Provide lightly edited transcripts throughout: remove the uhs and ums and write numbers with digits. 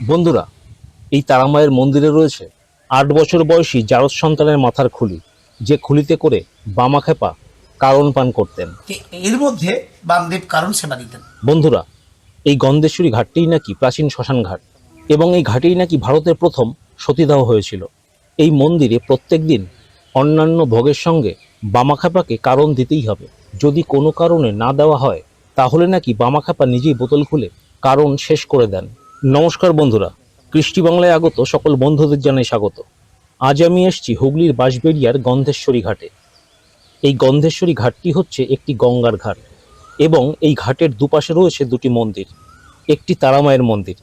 বন্ধুরা, এই তারামায়ের মন্দিরে রয়েছে ৮ বছর বয়সী জারদ সন্তানের মাথার খুলি, যে খুলিতে করে বামাখ্যাপা কারণ পান করতেন। এর মধ্যে বামদেব কারণ সেবা দিতেন। বন্ধুরা, এই গন্ধেশ্বরী ঘাটটিই নাকি প্রাচীন শ্মশান ঘাট, এবং এই ঘাটেই নাকি ভারতের প্রথম সতীদাহ হয়েছিল। এই মন্দিরে প্রত্যেক দিন অন্যান্য ভোগের সঙ্গে বামাখ্যাপাকে কারণ দিতেই হবে। যদি কোনো কারণে না দেওয়া হয়, তাহলে নাকি বামাখ্যাপা নিজেই বোতল খুলে কারণ শেষ করে দেন। নমস্কার বন্ধুরা, কৃষ্টি বাংলায় আগত সকল বন্ধুদের জানাই স্বাগত। আজ আমি এসেছি হুগলির বাঁশবেড়িয়ার গন্ধেশ্বরী ঘাটে। এই গন্ধেশ্বরী ঘাটটি হচ্ছে একটি গঙ্গার ঘাট, এবং এই ঘাটের দুপাশে রয়েছে দুটি মন্দির, একটি তারামায়ের মন্দির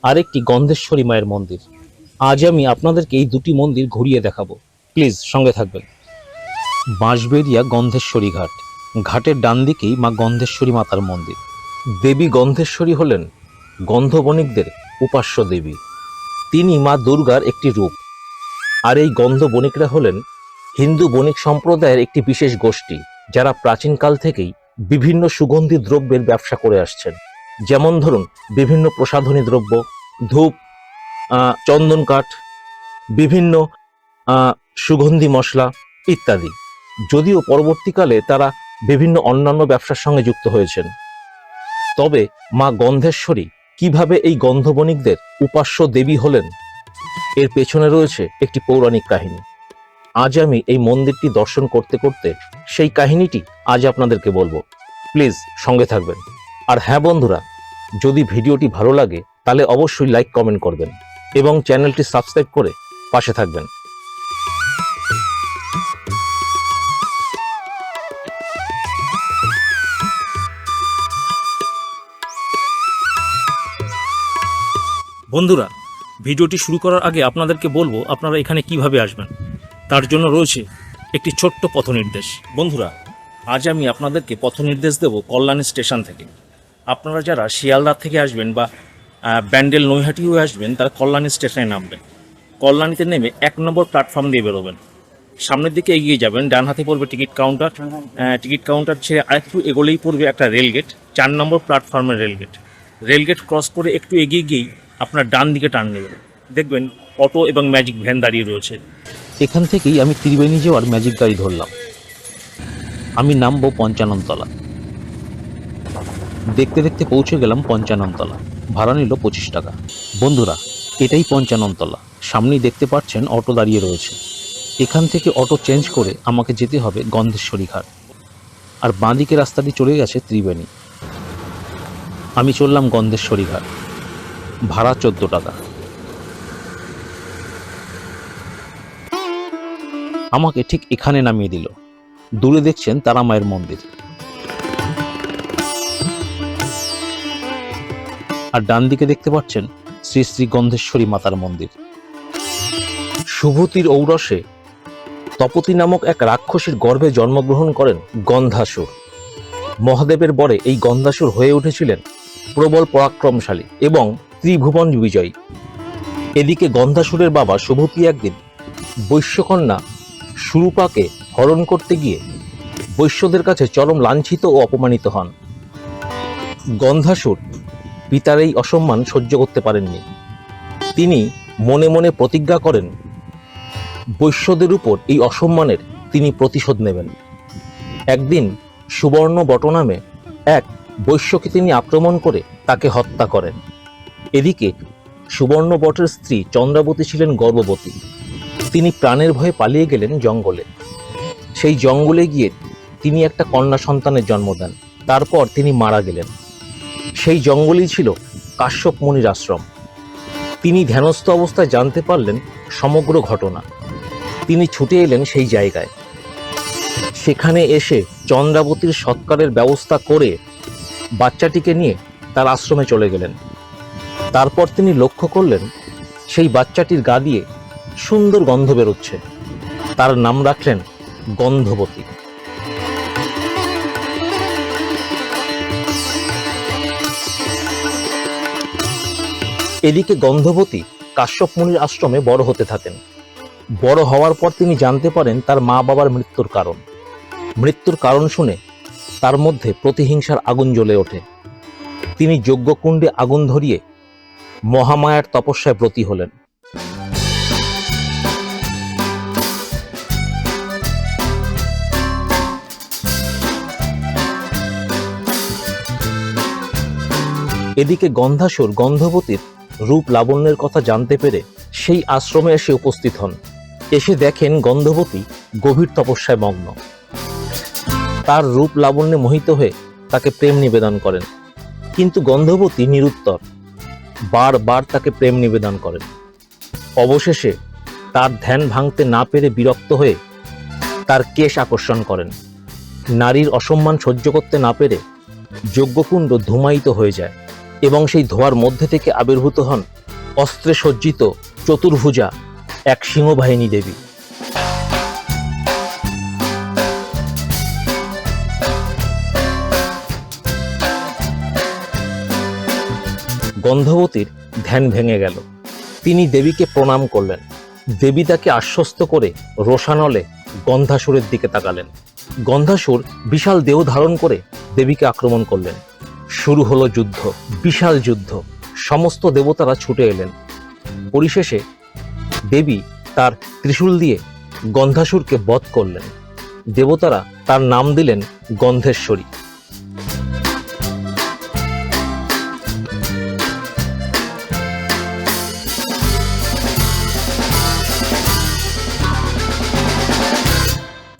আর একটি গন্ধেশ্বরী মায়ের মন্দির। আজ আমি আপনাদেরকে এই দুটি মন্দির ঘুরিয়ে দেখাবো, প্লিজ সঙ্গে থাকবেন। বাঁশবেড়িয়া গন্ধেশ্বরী ঘাট, ঘাটের ডান দিকেই মা গন্ধেশ্বরী মাতার মন্দির। দেবী গন্ধেশ্বরী হলেন গন্ধ বণিকদের উপাস্য দেবী। তিনি মা দুর্গার একটি রূপ। আর এই গন্ধ বণিকরা হলেন হিন্দু বণিক সম্প্রদায়ের একটি বিশেষ গোষ্ঠী, যারা প্রাচীনকাল থেকেই বিভিন্ন সুগন্ধি দ্রব্যের ব্যবসা করে আসছেন। যেমন ধরুন, বিভিন্ন প্রসাধনী দ্রব্য, ধূপ, চন্দন কাঠ, বিভিন্ন সুগন্ধি মশলা ইত্যাদি। যদিও পরবর্তীকালে তারা বিভিন্ন অন্যান্য ব্যবসার সঙ্গে যুক্ত হয়েছেন। তবে মা গন্ধেশ্বরী কিভাবে এই গন্ধ বণিকদের উপাস্য দেবী হলেন, এর পেছনে রয়েছে একটি পৌরাণিক কাহিনী। আজ আমি এই মন্দিরটি দর্শন করতে করতে সেই কাহিনীটি আজ আপনাদেরকে বলবো, প্লিজ সঙ্গে থাকবেন। আর হ্যাঁ বন্ধুরা, যদি ভিডিওটি ভালো লাগে তাহলে অবশ্যই লাইক কমেন্ট করবেন এবং চ্যানেলটি সাবস্ক্রাইব করে পাশে থাকবেন। বন্ধুরা, ভিডিওটি শুরু করার আগে আপনাদেরকে বলবো আপনারা এখানে কিভাবে আসবেন। তার জন্য রয়েছে একটি ছোট্ট পথ নির্দেশ। বন্ধুরা, আজ আমি আপনাদেরকে পথ নির্দেশ দেব কল্যাণী স্টেশন থেকে। আপনারা যারা শিয়ালদা থেকে আসবেন বা ব্যান্ডেল নৈহাটি হয়ে আসবেন, তারা কল্যাণী স্টেশনে নামবেন। কল্যাণীতে নেমে ১ নম্বর প্ল্যাটফর্ম দিয়ে বেরোবেন। সামনের দিকে এগিয়ে যাবেন, ডান হাতে পড়বে টিকিট কাউন্টার। টিকিট কাউন্টার ছেড়ে আরেকটু এগোলেই পড়বে একটা রেলগেট, ৪ নম্বর প্ল্যাটফর্মের রেলগেট। রেলগেট ক্রস করে একটু এগিয়ে গিয়েই আপনার ডান দিকে টার্ন নেবেন, দেখবেন অটো এবং ম্যাজিক ভ্যান দাঁড়িয়ে রয়েছে। এখান থেকেই আমি ত্রিবেণী যাওয়ার ম্যাজিক গাড়ি ধরলাম। আমি নামবো পঞ্চাননতলা। দেখতে দেখতে পৌঁছে গেলাম পঞ্চাননতলা। ভাড়া নিল ২৫ টাকা। বন্ধুরা, এটাই পঞ্চাননতলা। সামনেই দেখতে পাচ্ছেন অটো দাঁড়িয়ে রয়েছে। এখান থেকে অটো চেঞ্জ করে আমাকে যেতে হবে গন্ধেশ্বরী ঘাট, আর বাঁ দিকে রাস্তাটি চলে গেছে ত্রিবেণী। আমি চললাম গন্ধেশ্বরী ঘাট। ভাড়া ১৪ টাকা। আমাকে ঠিক এখানে নামিয়ে দিল। দূরে দেখছেন তারা মায়ের মন্দির, আর ডান দিকে দেখতে পাচ্ছেন শ্রী শ্রী গন্ধেশ্বরী মাতার মন্দির। সুভূতির ঔরসে তপতী নামক এক রাক্ষসীর গর্ভে জন্মগ্রহণ করেন গন্ধাসুর। মহাদেবের বরে এই গন্ধাসুর হয়ে উঠেছিলেন প্রবল পরাক্রমশালী এবং ত্রিভুবন বিজয়ী। এদিকে গন্ধাসুরের বাবা সুভূতি একদিন বৈশ্যকন্যা সুরূপাকে হরণ করতে গিয়ে বৈশ্যদের কাছে চরম লাঞ্ছিত ও অপমানিত হন। গন্ধাসুর পিতার এই অসম্মান সহ্য করতে পারেননি। তিনি মনে মনে প্রতিজ্ঞা করেন, বৈশ্যদের উপর এই অসম্মানের তিনি প্রতিশোধ নেবেন। একদিন সুবর্ণ বট নামে এক বৈশ্যকে তিনি আক্রমণ করে তাকে হত্যা করেন। এদিকে সুবর্ণ বটের স্ত্রী চন্দ্রাবতী ছিলেন গর্ভবতী। তিনি প্রাণের ভয়ে পালিয়ে গেলেন জঙ্গলে। সেই জঙ্গলে গিয়ে তিনি একটা কন্যা সন্তানের জন্ম দেন। তারপর তিনি মারা গেলেন। সেই জঙ্গলেই ছিল কাশ্যপ মুনির আশ্রম। তিনি ধ্যানস্থ অবস্থায় জানতে পারলেন সমগ্র ঘটনা। তিনি ছুটে এলেন সেই জায়গায়। সেখানে এসে চন্দ্রাবতীর সৎকারের ব্যবস্থা করে বাচ্চাটিকে নিয়ে তার আশ্রমে চলে গেলেন। তারপর তিনি লক্ষ্য করলেন সেই বাচ্চাটির গা দিয়ে সুন্দর গন্ধ বেরোচ্ছে। তার নাম রাখলেন গন্ধবতী। এদিকে গন্ধবতী কাশ্যপ মুনির আশ্রমে বড় হতে থাকেন। বড় হওয়ার পর তিনি জানতে পারেন তার মা বাবার মৃত্যুর কারণ। মৃত্যুর কারণ শুনে তার মধ্যে প্রতিহিংসার আগুন জ্বলে ওঠে। তিনি যজ্ঞকুণ্ডে আগুন ধরিয়ে মহামায়ার তপস্যায় ব্রতী হলেন। এদিকে গন্ধাসুর গন্ধবতীর রূপ লাবণ্যের কথা জানতে পেরে সেই আশ্রমে এসে উপস্থিত হন। এসে দেখেন গন্ধবতী গভীর তপস্যায় মগ্ন। তার রূপ লাবণ্যে মোহিত হয়ে তাকে প্রেম নিবেদন করেন, কিন্তু গন্ধবতী নিরুত্তর। বারবার তাকে প্রেম নিবেদন করেন। অবশেষে তার ধ্যান ভাঙতে না পেরে বিরক্ত হয়ে তার কেশ আকর্ষণ করেন। নারীর অসম্মান সহ্য করতে না পেরে যজ্ঞকুণ্ড ধূমায়িত হয়ে যায় এবং সেই ধোঁয়ার মধ্যে থেকে আবির্ভূত হন অস্ত্রে সজ্জিত চতুর্ভুজা এক সিংহবাহিনী দেবী। গন্ধবতীর ধ্যান ভেঙে গেল। তিনি দেবীকে প্রণাম করলেন। দেবী তাকে আশ্বস্ত করে রোষানলে গন্ধাসুরের দিকে তাকালেন। গন্ধাসুর বিশাল দেহ ধারণ করে দেবীকে আক্রমণ করলেন। শুরু হলো যুদ্ধ, বিশাল যুদ্ধ। সমস্ত দেবতারা ছুটে এলেন। পরিশেষে দেবী তার ত্রিশূল দিয়ে গন্ধাসুরকে বধ করলেন। দেবতারা তার নাম দিলেন গন্ধেশ্বরী।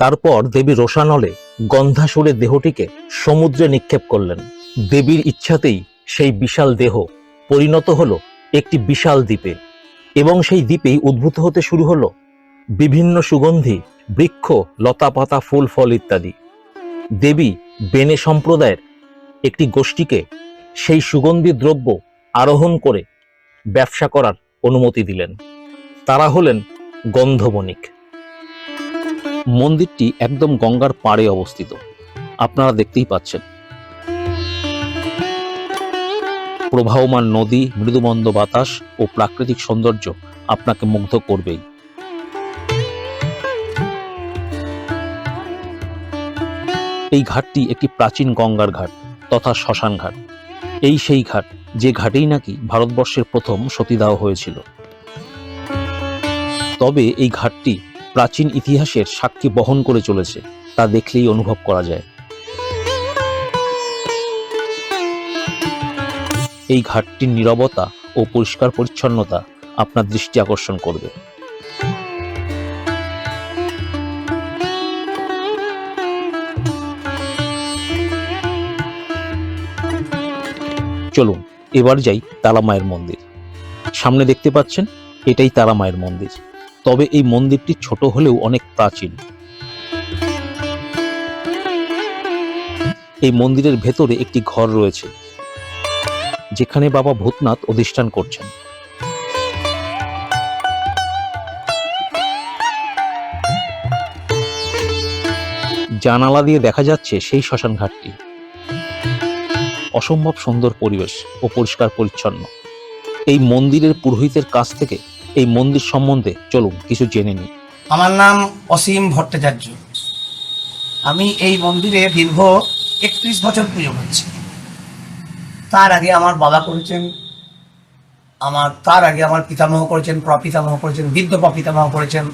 তারপর দেবী রোষানলে গন্ধাসুরের দেহটিকে সমুদ্রে নিক্ষেপ করলেন। দেবীর ইচ্ছাতেই সেই বিশাল দেহ পরিণত হলো একটি বিশাল দ্বীপে, এবং সেই দ্বীপেই উদ্ভূত হতে শুরু হলো বিভিন্ন সুগন্ধি বৃক্ষ, লতা পাতা, ফুল ফল ইত্যাদি। দেবী বেনে সম্প্রদায়ের একটি গোষ্ঠীকে সেই সুগন্ধি দ্রব্য আরোহণ করে ব্যবসা করার অনুমতি দিলেন। তারা হলেন গন্ধবণিক। মন্দিরটি একদম গঙ্গার পাড়ে অবস্থিত, আপনারা দেখতেই পাচ্ছেন। প্রবাহমান নদী, মৃদুমন্দ বাতাস ও প্রাকৃতিক সৌন্দর্য আপনাকে মুগ্ধ করবেই। এই ঘাটটি একটি প্রাচীন গঙ্গার ঘাট তথা শ্মশান ঘাট। এই সেই ঘাট যে ঘাটেই নাকি ভারতবর্ষের প্রথম সতীদাহ হয়েছিল। তবে এই ঘাটটি প্রাচীন ইতিহাসের সাক্ষী বহন করে চলেছে, তা দেখলেই অনুভব করা যায়। এই ঘাটটির নীরবতা ও পরিষ্কার পরিচ্ছন্নতা আপনার দৃষ্টি আকর্ষণ করবে। চলুন এবার যাই তারা মায়ের মন্দির। সামনে দেখতে পাচ্ছেন, এটাই তারা মায়ের মন্দির। তবে এই মন্দিরটি ছোট হলেও অনেক প্রাচীন। এই মন্দিরের ভেতরে একটি ঘর রয়েছে, যেখানে বাবা ভূতনাথ অধিষ্ঠান করছেন। জানালা দিয়ে দেখা যাচ্ছে সেই শ্মশান ঘাটটি। অসম্ভব সুন্দর পরিবেশ ও পরিষ্কার পরিচ্ছন্ন। এই মন্দিরের পুরোহিতের কাছ থেকে এই মন্দির সম্বন্ধে চলুন কিছু জেনে নিই। আমার নাম অসীম ভট্টাচার্য। আমি এই মন্দিরে দীর্ঘ 31 বছর পুজো করছি। তার আগে আমার বাবা করেছেন, তার আগে আমার পিতামহ করেছেন, প্রপিতামহ করেছেন, বৃদ্ধ প্রপিতামহ করেছেন,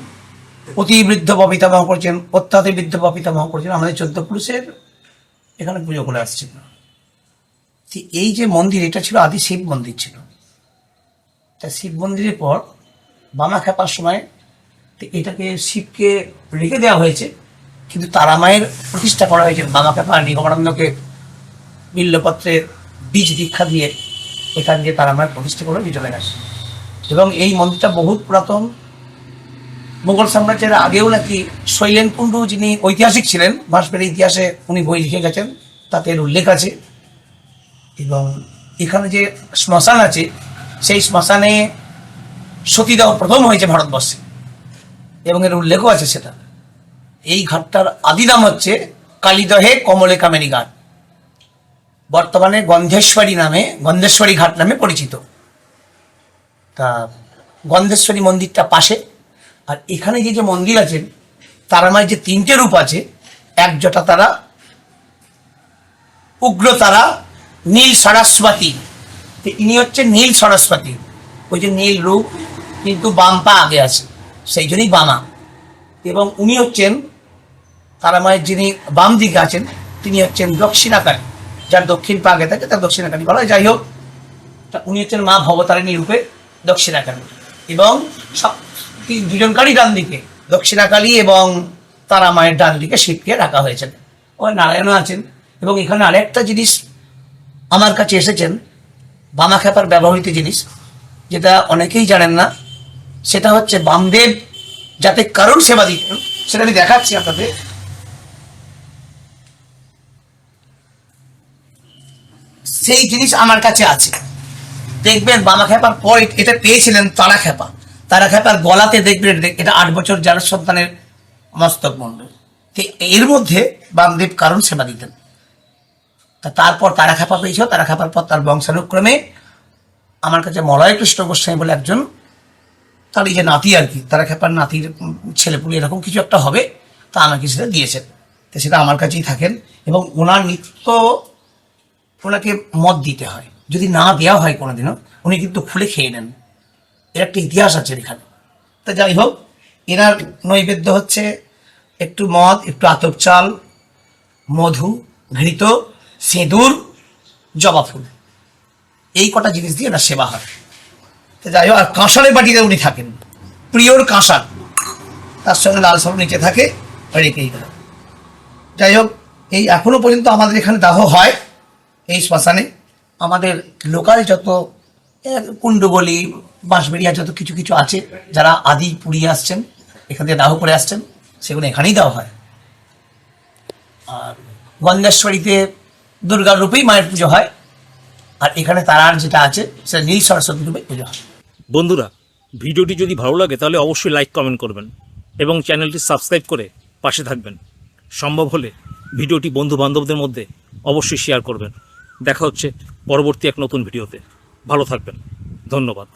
অতি বৃদ্ধ প্রপিতামহ করেছেন, অত্যাধিক বৃদ্ধ প্রপিতামহ করেছেন। আমাদের 14 পুরুষের এখানে পুজো করে আসছিল। এই যে মন্দির, এটা ছিল আদি শিব মন্দির ছিল। তা শিব মন্দিরের পর বামা খেপার সময় এটাকে শিবকে রেখে দেওয়া হয়েছে, কিন্তু তারা মায়ের প্রতিষ্ঠা করা হয়েছে। বামা খেপা নিগমানন্দকে বিল্লপত্রের বীজ দীক্ষা দিয়ে এখান দিয়ে তারা মায়ের প্রতিষ্ঠা করে চলে গেছে। এবং এই মন্দিরটা বহুত পুরাতন। মোগল সাম্রাজ্যের আগেও নাকি শৈলেন কুণ্ডু, যিনি ঐতিহাসিক ছিলেন, ভাস্করের ইতিহাসে উনি বই লিখে গেছেন, তাতে এর উল্লেখ আছে। এবং এখানে যে শ্মশান আছে, সেই শ্মশানে সতীদাহ প্রথম হয়েছে ভারতবর্ষে, এবং এর উল্লেখও আছে সেটা। এই ঘাটটার আদি নাম হচ্ছে কালীদহে কমলে কামেনী ঘাট, বর্তমানে গন্ধেশ্বরী ঘাট নামে পরিচিত। তা গন্ধেশ্বরী মন্দিরটা পাশে। আর এখানে যে মন্দির আছে, তারা মায়ের যে 3টে রূপ আছে, এক জটা তারা, উগ্র তারা, নীল সরস্বতী তো ইনি হচ্ছে নীল সরস্বতী, ওই যে নীল রূপ, কিন্তু বাম পা আগে আছে, সেই জন্যই বামা। এবং উনি হচ্ছেন তারা মায়ের যিনি বাম দিকে আছেন, তিনি হচ্ছেন দক্ষিণাকালী, যার দক্ষিণ পা আগে থাকে তার দক্ষিণাকালী বলা হয়। যাই হোক, তা উনি হচ্ছেন মা ভবতারিণী রূপে দক্ষিণাকালী। এবং সব দুজনকারই ডান দিকে দক্ষিণাকালী এবং তারা মায়ের ডান দিকে শিবকে রাখা হয়েছে। ওই নারায়ণও আছেন। এবং এখানে আরেকটা জিনিস আমার কাছে এসেছেন, বামাখ্যাপার ব্যবহৃত জিনিস, যেটা অনেকেই জানেন না, সেটা হচ্ছে বামদেব যাতে কারণ সেবা দিতেন, সেটা আমি দেখাচ্ছি আপনাদের। সেই জিনিস আমার কাছে আছে। দেখবেন বামাখ্যাপার পর এটা পেয়েছিলেন তারাখ্যাপা। তারাখ্যাপার গলাতে দেখবেন এটা 8 বছর যার সন্তানের মস্তক মণ্ডল। এর মধ্যে বামদেব কারণ সেবা দিতেন। তারপর তারাখ্যাপা পেয়েছিল, তারাখ্যাপার পর তার বংশানুক্রমে আমার কাছে মলয় কৃষ্ণ গোস্বামী বলে একজন, তার এই যে নাতি আর কি, তারাখ্যাপার নাতির ছেলেপুলে এরকম কিছু একটা হবে, তা আমাকে সেটা দিয়েছেন। তো সেটা আমার কাছেই থাকেন। এবং ওনার নিত্য ওনাকে মদ দিতে হয়, যদি না দেওয়া হয় কোনোদিনও উনি কিন্তু খুলে খেয়ে নেন। এর একটা ইতিহাস আছে এখানে। তা যাই হোক, এনার নৈবেদ্য হচ্ছে একটু মদ, একটু আতপ চাল, মধু, ঘৃত, সিঁদুর, জবা ফুল, এই কটা জিনিস দিয়ে এনার সেবা হয়। তো যাই হোক, আর কাঁসারের বাটিতে উনি থাকেন, প্রিয়র কাঁসার, তার সঙ্গে লাল সব নিচে থাকে, রেখেই দেয়। যাই হোক, এই এখনো পর্যন্ত আমাদের এখানে দাহ হয় এই শ্মশানে। আমাদের লোকাল যত কুণ্ডবলি, বাঁশবেড়িয়া যত কিছু কিছু আছে, যারা আদি পুড়িয়ে আসছেন, এখান থেকে দাহ করে আসছেন, সেগুলো এখানেই দেওয়া হয়। আর গন্ধেশ্বরীতে দুর্গার রূপেই মায়ের পুজো হয়, আর এখানে তারার যেটা আছে সেটা নীল সরস্বতী রূপে পুজো হয়। বন্ধুরা, ভিডিওটি যদি ভালো লাগে তাহলে অবশ্যই লাইক কমেন্ট করবেন এবং চ্যানেলটি সাবস্ক্রাইব করে পাশে থাকবেন। সম্ভব হলে ভিডিওটি বন্ধু বান্ধবদের মধ্যে অবশ্যই শেয়ার করবেন। দেখা হচ্ছে পরবর্তী এক নতুন ভিডিওতে। ভালো থাকবেন। ধন্যবাদ।